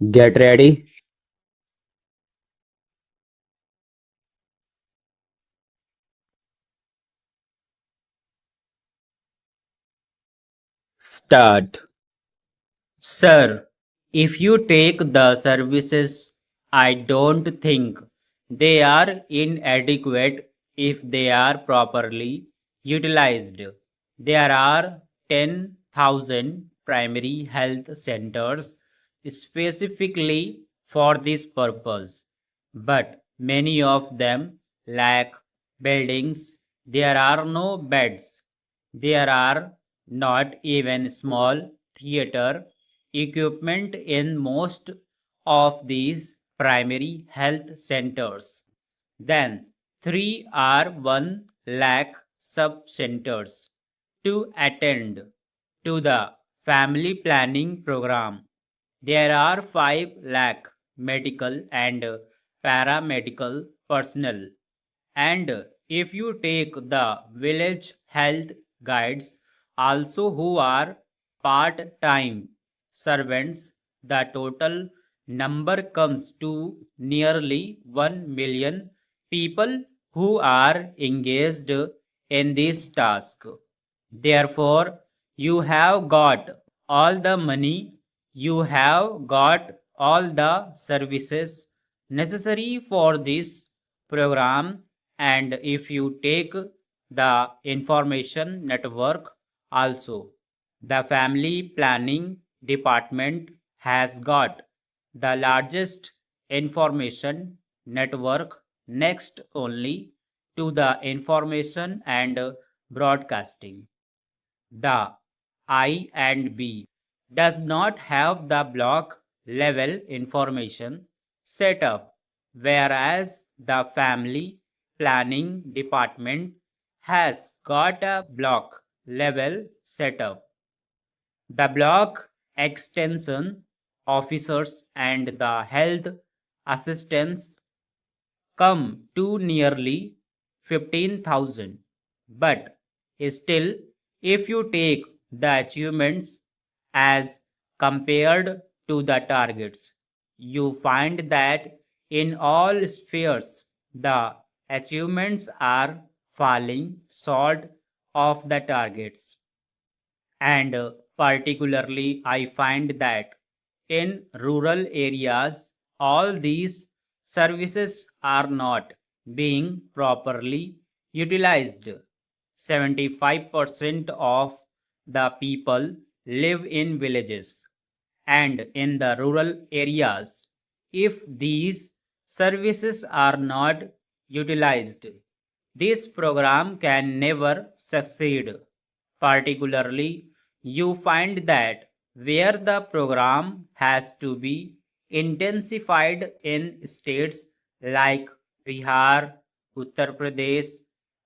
Get ready. Start. Sir, if you take the services, I don't think they are inadequate if they are properly utilized. There are 10,000 primary health centers specifically for this purpose, but many of them lack buildings. There are no beds. There are not even small theater equipment in most of these primary health centers. Then 3 are 1 lakh sub centers to attend to the family planning program. There are 5 lakh medical and paramedical personnel. And if you take the village health guides also who are part-time servants, the total number comes to nearly 1 million people who are engaged in this task. Therefore, you have got all the money, you have got all the services necessary for this program, and if you take the information network also, the family planning department has got the largest information network next only to the information and broadcasting. The I and B does not have the block level information set up, whereas the family planning department has got a block level setup. The block extension officers and the health assistants come to nearly 15,000. But still, if you take the achievements as compared to the targets, you find that in all spheres the achievements are falling short of the targets. And particularly, I find that in rural areas, all these services are not being properly utilized. 75% of the people live in villages and in the rural areas. If these services are not utilized, this program can never succeed. Particularly, you find that where the program has to be intensified in states like Bihar, Uttar Pradesh,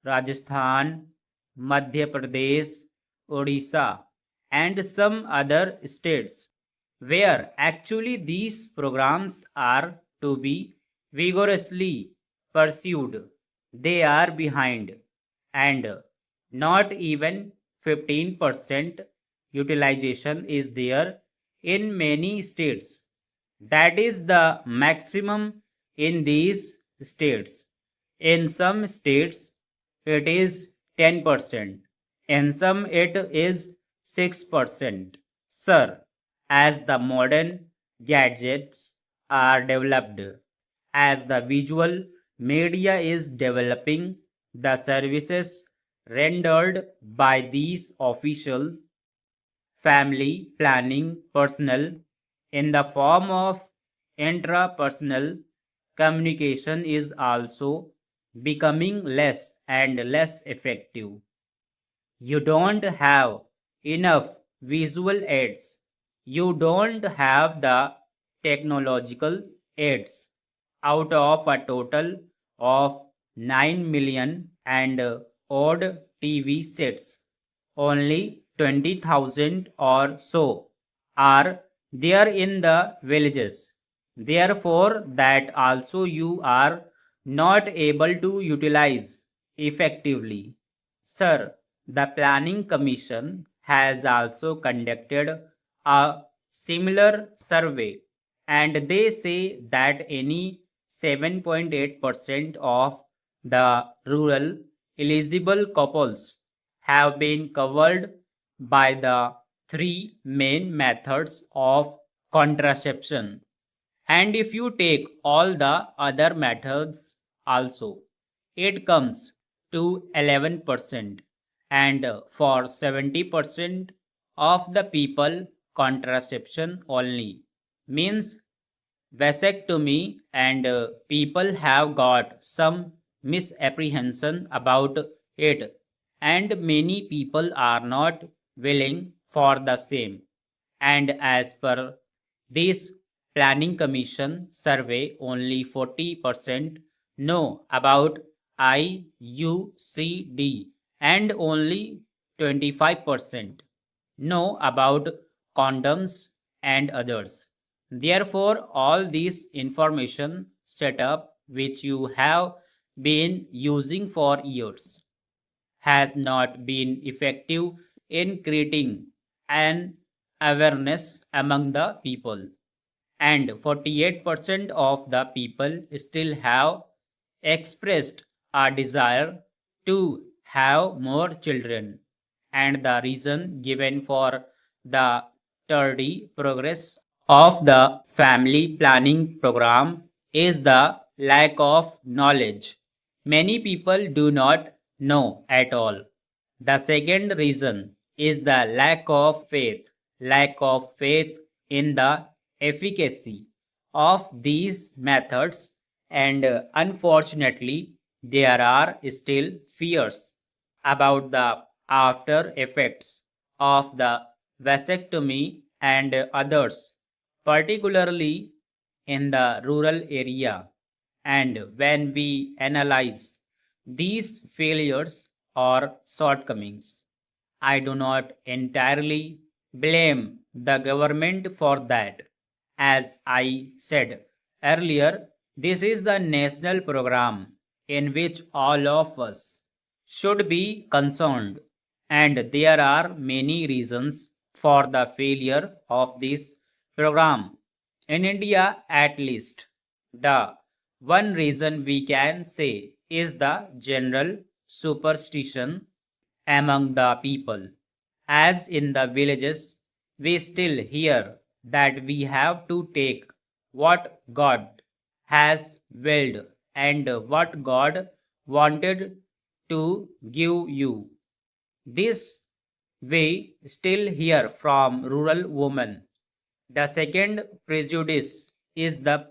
Rajasthan, Madhya Pradesh, Odisha, and some other states where actually these programs are to be vigorously pursued. They are behind, and not even 15% utilization is there in many states. That is the maximum in these states. In some states, it is 10%. In some, it is 6%. Sir, as the modern gadgets are developed, as the visual media is developing, the services rendered by these official family planning personnel in the form of intrapersonal communication is also becoming less and less effective. You don't have enough visual aids. You don't have the technological aids. Out of a total of 9 million and odd TV sets, only 20,000 or so are there in the villages. Therefore, that also you are not able to utilize effectively. Sir, the Planning Commission has also conducted a similar survey and they say that any 7.8% of the rural eligible couples have been covered by the three main methods of contraception. And if you take all the other methods also, it comes to 11%. And for 70% of the people, contraception only means vasectomy, and people have got some misapprehension about it, and many people are not willing for the same. And as per this planning commission survey, only 40% know about IUCD and only 25% know about condoms and others. Therefore, all this information setup which you have been using for years has not been effective in creating an awareness among the people, and 48% of the people still have expressed a desire to have more children, and the reason given for the tardy progress of the family planning program is the lack of knowledge. Many people do not know at all. The second reason is the lack of faith in the efficacy of these methods, and unfortunately, there are still fears about the after effects of the vasectomy and others, particularly in the rural area. And when we analyze these failures or shortcomings, I do not entirely blame the government for that. As I said earlier, this is a national program in which all of us should be concerned, and there are many reasons for the failure of this program. In India, at least, the one reason we can say is the general superstition among the people. As in the villages, we still hear that we have to take what God has willed and what God wanted to give you. This we still hear from rural women. The second prejudice is the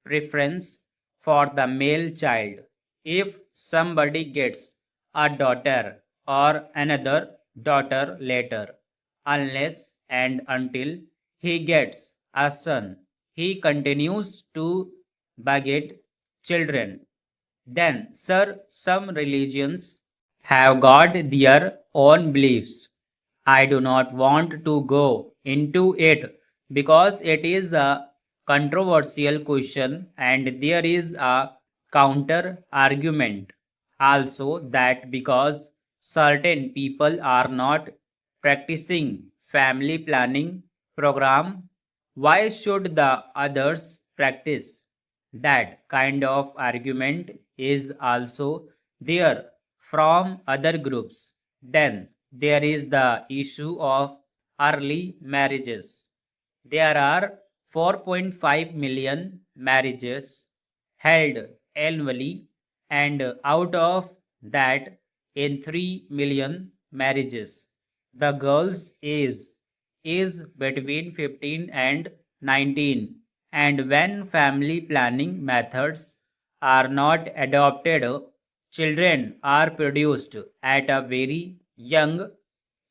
preference for the male child. If somebody gets a daughter or another daughter later, unless and until he gets a son, he continues to beget children. Then, sir, some religions have got their own beliefs. I do not want to go into it because it is a controversial question, and there is a counter argument also that because certain people are not practicing family planning program, why should the others practice? That kind of argument is also there from other groups. Then there is the issue of early marriages. There are 4.5 million marriages held annually, and out of that, in 3 million marriages, the girl's age is between 15 and 19. And when family planning methods are not adopted, children are produced at a very young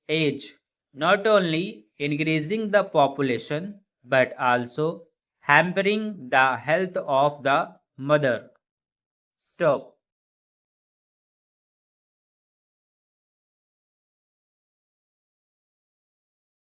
age, not only increasing the population but also hampering the health of the mother. Stop.